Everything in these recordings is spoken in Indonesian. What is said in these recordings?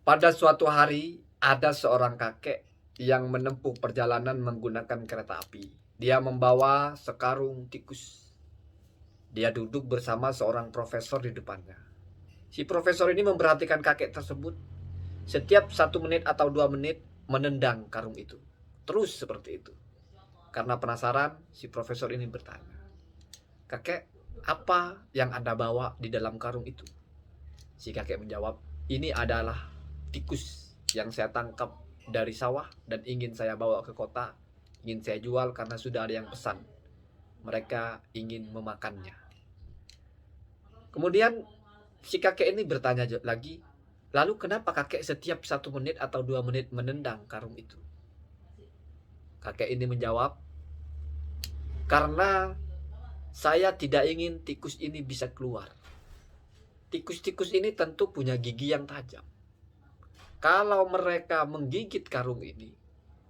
Pada suatu hari, ada seorang kakek yang menempuh perjalanan menggunakan kereta api. Dia membawa sekarung tikus. Dia duduk bersama seorang profesor di depannya. Si profesor ini memperhatikan kakek tersebut. Setiap 1 menit atau 2 menit menendang karung itu. Terus seperti itu. Karena penasaran, si profesor ini bertanya, "Kakek, apa yang Anda bawa di dalam karung itu?" Si kakek menjawab, "Ini adalah tikus yang saya tangkap dari sawah dan ingin saya bawa ke kota. Ingin saya jual karena sudah ada yang pesan. Mereka ingin memakannya." Kemudian si kakek ini bertanya lagi, "Lalu kenapa kakek setiap 1 menit atau 2 menit menendang karung itu?" Kakek ini menjawab, "Karena saya tidak ingin tikus ini bisa keluar. Tikus-tikus ini tentu punya gigi yang tajam. Kalau mereka menggigit karung ini,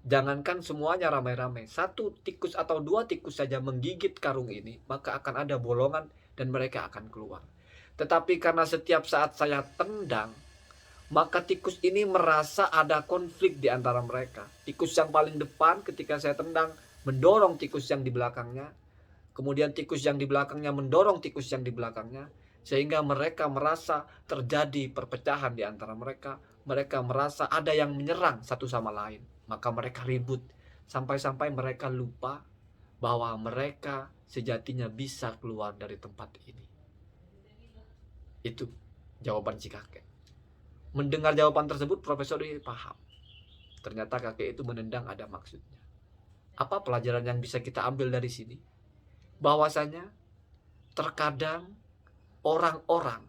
jangankan semuanya ramai-ramai, 1 tikus atau 2 tikus saja menggigit karung ini, maka akan ada bolongan dan mereka akan keluar. Tetapi karena setiap saat saya tendang, maka tikus ini merasa ada konflik di antara mereka. Tikus yang paling depan ketika saya tendang mendorong tikus yang di belakangnya, kemudian tikus yang di belakangnya mendorong tikus yang di belakangnya, sehingga mereka merasa terjadi perpecahan di antara mereka. Mereka merasa ada yang menyerang satu sama lain. Maka mereka ribut. Sampai-sampai mereka lupa bahwa mereka sejatinya bisa keluar dari tempat ini. Itu jawaban si kakek. Mendengar jawaban tersebut, profesor ini paham. Ternyata kakek itu menendang ada maksudnya. Apa pelajaran yang bisa kita ambil dari sini? Bahwasanya terkadang orang-orang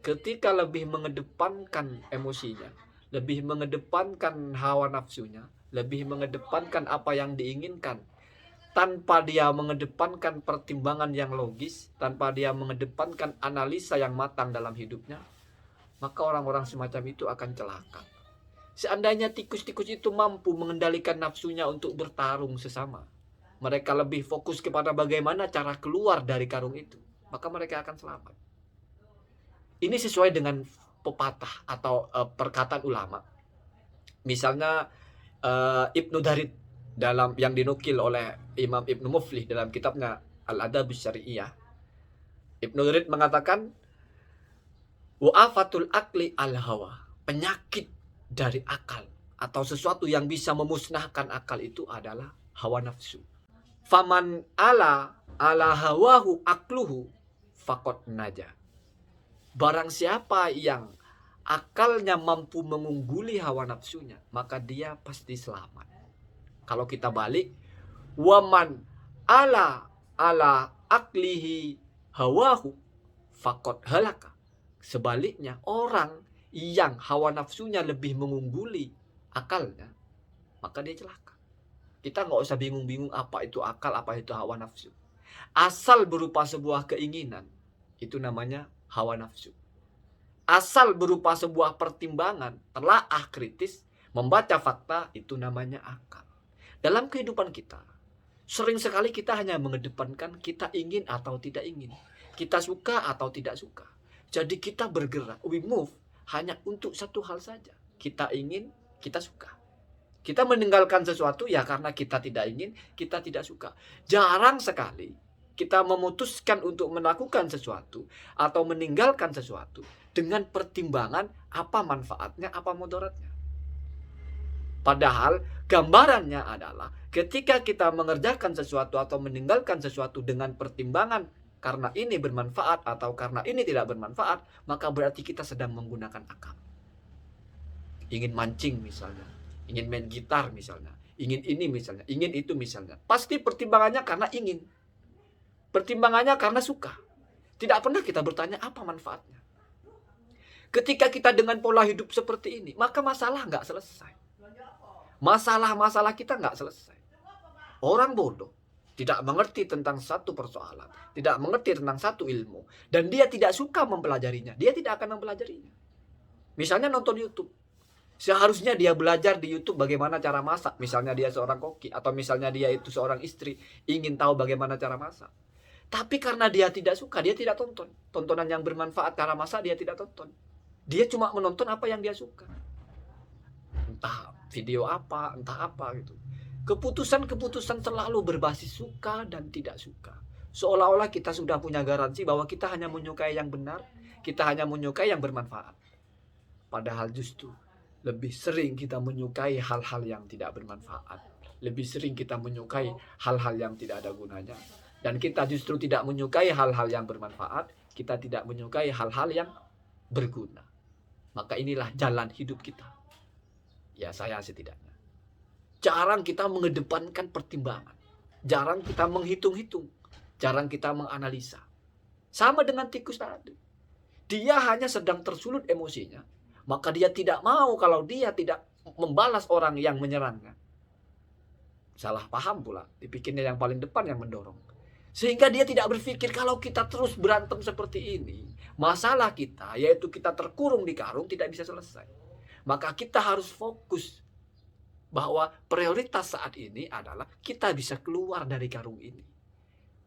ketika lebih mengedepankan emosinya, lebih mengedepankan hawa nafsunya, lebih mengedepankan apa yang diinginkan, tanpa dia mengedepankan pertimbangan yang logis, tanpa dia mengedepankan analisa yang matang dalam hidupnya, maka orang-orang semacam itu akan celaka. Seandainya tikus-tikus itu mampu mengendalikan nafsunya untuk bertarung sesama, mereka lebih fokus kepada bagaimana cara keluar dari karung itu, maka mereka akan selamat. Ini sesuai dengan pepatah atau perkataan ulama. Misalnya Ibnu Darid dalam yang dinukil oleh Imam Ibnu Muflih dalam kitabnya Al-Adabus Syari'iyah. Ibnu Darid mengatakan, "Wa'afatul akli al-hawa." Penyakit dari akal atau sesuatu yang bisa memusnahkan akal itu adalah hawa nafsu. Faman ala hawahu akluhu fakot naja. Barang siapa yang akalnya mampu mengungguli hawa nafsunya, maka dia pasti selamat. Kalau kita balik, waman ala aklihi hawahu fakot halaka. Sebaliknya, orang yang hawa nafsunya lebih mengungguli akalnya, maka dia celaka. Kita nggak usah bingung-bingung apa itu akal, apa itu hawa nafsu. Asal berupa sebuah keinginan, itu namanya hawa nafsu. Asal berupa sebuah pertimbangan, telaah kritis, membaca fakta, itu namanya akal. Dalam kehidupan kita, sering sekali kita hanya mengedepankan kita ingin atau tidak ingin. Kita suka atau tidak suka. Jadi kita bergerak, we move, hanya untuk satu hal saja. Kita ingin, kita suka. Kita meninggalkan sesuatu ya karena kita tidak ingin, kita tidak suka. Jarang sekali kita memutuskan untuk melakukan sesuatu atau meninggalkan sesuatu dengan pertimbangan apa manfaatnya, apa mudaratnya. Padahal gambarannya adalah ketika kita mengerjakan sesuatu atau meninggalkan sesuatu dengan pertimbangan karena ini bermanfaat atau karena ini tidak bermanfaat, maka berarti kita sedang menggunakan akal. Ingin mancing misalnya, ingin main gitar misalnya, ingin ini misalnya, ingin itu misalnya. Pasti pertimbangannya karena ingin. Pertimbangannya karena suka. Tidak pernah kita bertanya apa manfaatnya. Ketika kita dengan pola hidup seperti ini, maka masalah nggak selesai. Masalah-masalah kita nggak selesai. Orang bodoh tidak mengerti tentang satu persoalan, tidak mengerti tentang satu ilmu, dan dia tidak suka mempelajarinya, dia tidak akan mempelajarinya. Misalnya nonton YouTube. Seharusnya dia belajar di YouTube bagaimana cara masak. Misalnya dia seorang koki, atau misalnya dia itu seorang istri, ingin tahu bagaimana cara masak. Tapi karena dia tidak suka, dia tidak tonton. Tontonan yang bermanfaat cara masak dia tidak tonton. Dia cuma menonton apa yang dia suka. entah video apa, entah apa gitu. Keputusan-keputusan selalu berbasis suka dan tidak suka. Seolah-olah kita sudah punya garansi bahwa kita hanya menyukai yang benar, kita hanya menyukai yang bermanfaat. Padahal justru lebih sering kita menyukai hal-hal yang tidak bermanfaat. Lebih sering kita menyukai hal-hal yang tidak ada gunanya. Dan kita justru tidak menyukai hal-hal yang bermanfaat, kita tidak menyukai hal-hal yang berguna. Maka inilah jalan hidup kita. Ya, saya setidaknya. Jarang kita mengedepankan pertimbangan. Jarang kita menghitung-hitung. Jarang kita menganalisa. Sama dengan tikus tadi. Dia hanya sedang tersulut emosinya. Maka dia tidak mau kalau dia tidak membalas orang yang menyerangnya. Salah paham pula. Dipikirnya yang paling depan yang mendorong. Sehingga dia tidak berpikir kalau kita terus berantem seperti ini, masalah kita, yaitu kita terkurung di karung, tidak bisa selesai. Maka kita harus fokus bahwa prioritas saat ini adalah kita bisa keluar dari karung ini.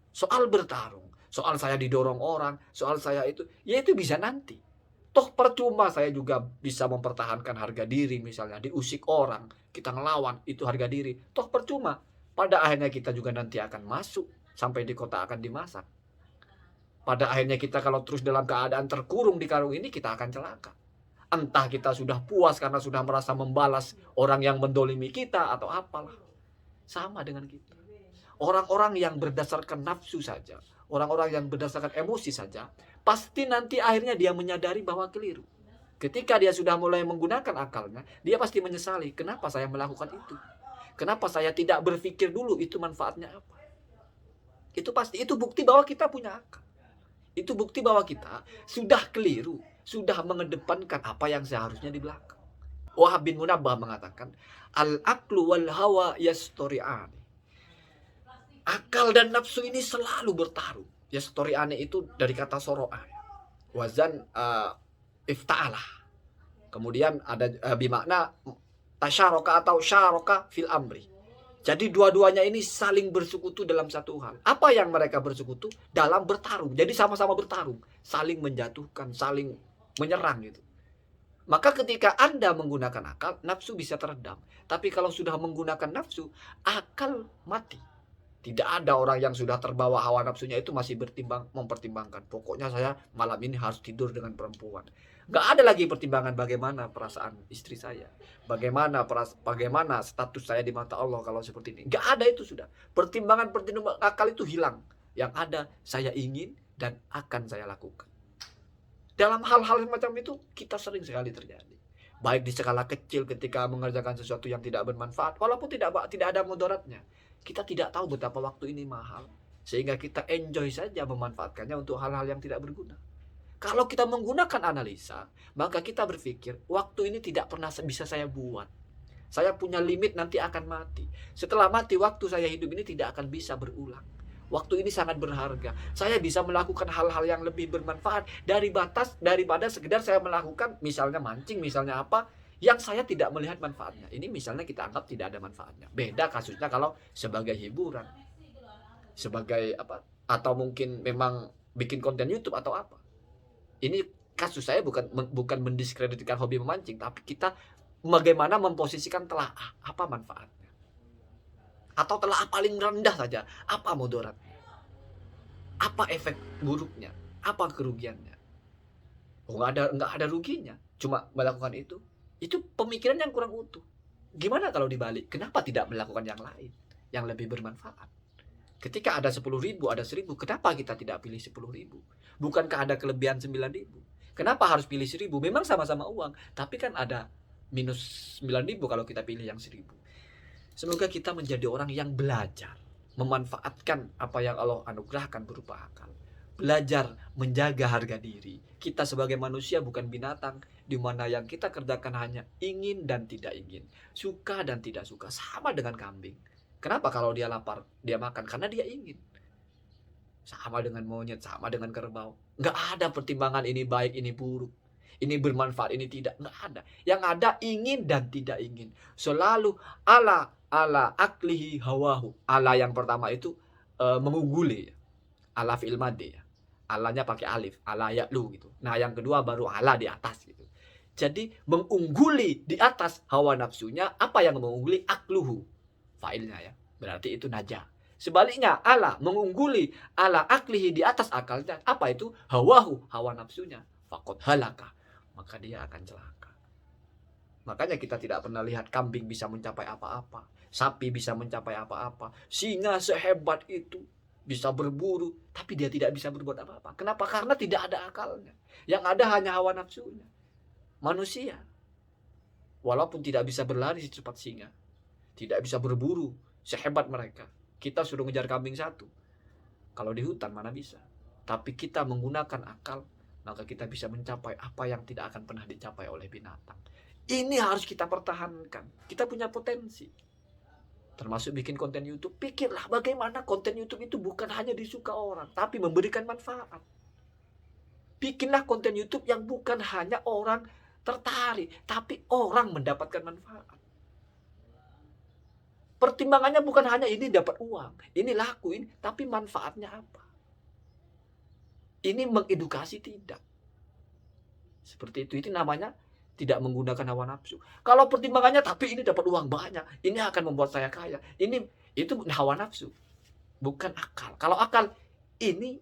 Soal bertarung, soal saya didorong orang, soal saya itu, ya itu bisa nanti. Toh percuma saya juga bisa mempertahankan harga diri, misalnya diusik orang, kita ngelawan, itu harga diri. Toh percuma, pada akhirnya kita juga nanti akan masuk, sampai di kota akan dimasak. Pada akhirnya kita kalau terus dalam keadaan terkurung di karung ini, kita akan celaka. Entah kita sudah puas karena sudah merasa membalas orang yang mendolimi kita atau apalah. Sama dengan kita. Orang-orang yang berdasarkan nafsu saja, orang-orang yang berdasarkan emosi saja, pasti nanti akhirnya dia menyadari bahwa keliru. Ketika dia sudah mulai menggunakan akalnya, dia pasti menyesali, kenapa saya melakukan itu? Kenapa saya tidak berpikir dulu itu manfaatnya apa? Itu pasti, itu bukti bahwa kita punya akal. Itu bukti bahwa kita sudah keliru, sudah mengedepankan apa yang seharusnya di belakang. Wahab bin Munabbah mengatakan, al-aqlu wal hawa yastori'ani. Akal dan nafsu ini selalu bertarung. Yastori'ani itu dari kata soro'a. Wazan ifta'alah. Kemudian ada bimakna tasyaroka atau syaroka fil amri. Jadi dua-duanya ini saling bersekutu dalam satu hal. Apa yang mereka bersekutu? Dalam bertarung. Jadi sama-sama bertarung. Saling menjatuhkan, saling menyerang gitu. Maka ketika Anda menggunakan akal, nafsu bisa teredam. Tapi kalau sudah menggunakan nafsu, akal mati. Tidak ada orang yang sudah terbawa hawa nafsunya itu masih mempertimbangkan. Pokoknya saya malam ini harus tidur dengan perempuan. Nggak ada lagi pertimbangan bagaimana perasaan istri saya. Bagaimana status saya di mata Allah kalau seperti ini. Nggak ada itu sudah. Pertimbangan akal itu hilang. Yang ada saya ingin dan akan saya lakukan. Dalam hal-hal semacam itu kita sering sekali terjadi. Baik di skala kecil ketika mengerjakan sesuatu yang tidak bermanfaat. Walaupun tidak ada mudaratnya. Kita tidak tahu betapa waktu ini mahal. Sehingga kita enjoy saja memanfaatkannya untuk hal-hal yang tidak berguna. Kalau kita menggunakan analisa, maka kita berpikir, waktu ini tidak pernah bisa saya buat. Saya punya limit, nanti akan mati. Setelah mati, waktu saya hidup ini tidak akan bisa berulang. Waktu ini sangat berharga. Saya bisa melakukan hal-hal yang lebih bermanfaat daripada sekedar saya melakukan misalnya mancing, misalnya apa, yang saya tidak melihat manfaatnya. Ini misalnya kita anggap tidak ada manfaatnya. Beda kasusnya kalau sebagai hiburan, sebagai apa, atau mungkin memang bikin konten YouTube atau apa. Ini kasus saya bukan mendiskreditkan hobi memancing, tapi kita bagaimana memposisikan telaah apa manfaatnya, atau telaah paling rendah saja apa mudaratnya, apa efek buruknya, apa kerugiannya. Oh, nggak ada ruginya, cuma melakukan itu. Itu pemikiran yang kurang utuh. Gimana kalau dibalik? Kenapa tidak melakukan yang lain yang lebih bermanfaat? Ketika ada 10.000, ada 1.000, kenapa kita tidak pilih 10.000? Bukankah ada kelebihan 9.000? Kenapa harus pilih 1.000? Memang sama-sama uang, tapi kan ada minus 9.000 kalau kita pilih yang 1.000. Semoga kita menjadi orang yang belajar memanfaatkan apa yang Allah anugerahkan berupa akal. Belajar menjaga harga diri. Kita sebagai manusia bukan binatang, di mana yang kita kerjakan hanya ingin dan tidak ingin, suka dan tidak suka. Sama dengan kambing. Kenapa kalau dia lapar, dia makan? Karena dia ingin. Sama dengan monyet, sama dengan kerbau. Nggak ada pertimbangan ini baik, ini buruk. Ini bermanfaat, ini tidak. Nggak ada. Yang ada ingin dan tidak ingin. Selalu ala aklihi hawahu. Ala yang pertama itu mengungguli. Ala fi'il madhi ya. Alanya pakai alif. Ala ya'lu gitu. Nah yang kedua baru ala di atas gitu. Jadi mengungguli di atas hawa nafsunya. Apa yang mengungguli? Akluhu. Failnya ya. Berarti itu naja. Sebaliknya ala mengungguli ala aklihi di atas akalnya. Apa itu? Hawahu. Hawa nafsunya. Fakot halaka. Maka dia akan celaka. Makanya kita tidak pernah lihat kambing bisa mencapai apa-apa. Sapi bisa mencapai apa-apa. Singa sehebat itu bisa berburu. Tapi dia tidak bisa berbuat apa-apa. Kenapa? Karena tidak ada akalnya. Yang ada hanya hawa nafsunya. Manusia, walaupun tidak bisa berlari secepat singa, tidak bisa berburu sehebat mereka. Kita suruh ngejar kambing satu. Kalau di hutan mana bisa. Tapi kita menggunakan akal, maka kita bisa mencapai apa yang tidak akan pernah dicapai oleh binatang. Ini harus kita pertahankan. Kita punya potensi. Termasuk bikin konten YouTube. Pikirlah bagaimana konten YouTube itu bukan hanya disuka orang, tapi memberikan manfaat. Bikinlah konten YouTube yang bukan hanya orang tertarik, tapi orang mendapatkan manfaat. Pertimbangannya bukan hanya ini dapat uang, ini laku, ini, tapi manfaatnya apa? Ini mengedukasi tidak. Seperti itu namanya tidak menggunakan hawa nafsu. Kalau pertimbangannya tapi ini dapat uang banyak, ini akan membuat saya kaya. Itu hawa nafsu, bukan akal. Kalau akal ini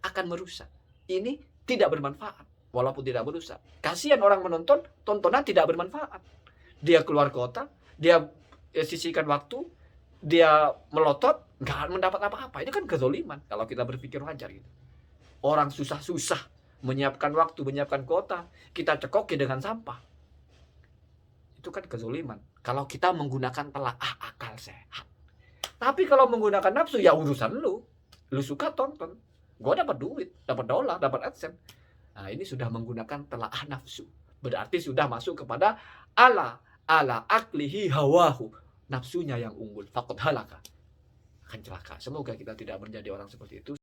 akan merusak. Ini tidak bermanfaat. Walaupun tidak berusaha. Kasihan orang menonton, tontonan tidak bermanfaat. Dia keluar kota, dia sisihkan waktu, dia melotot, nggak mendapat apa-apa. Ini kan kezoliman, kalau kita berpikir wajar gitu. Orang susah-susah menyiapkan waktu, menyiapkan kota, kita cekoki dengan sampah. Itu kan kezoliman. Kalau kita menggunakan telaah akal sehat. Tapi kalau menggunakan nafsu, ya urusan lu. Lu suka tonton. Gua dapat duit, dapat dolar, dapat AdSense. Nah, ini sudah menggunakan telaah nafsu. Berarti sudah masuk kepada ala aklihi hawahu. Nafsunya yang unggul. Fakot halaka. Akan celaka. Semoga kita tidak menjadi orang seperti itu.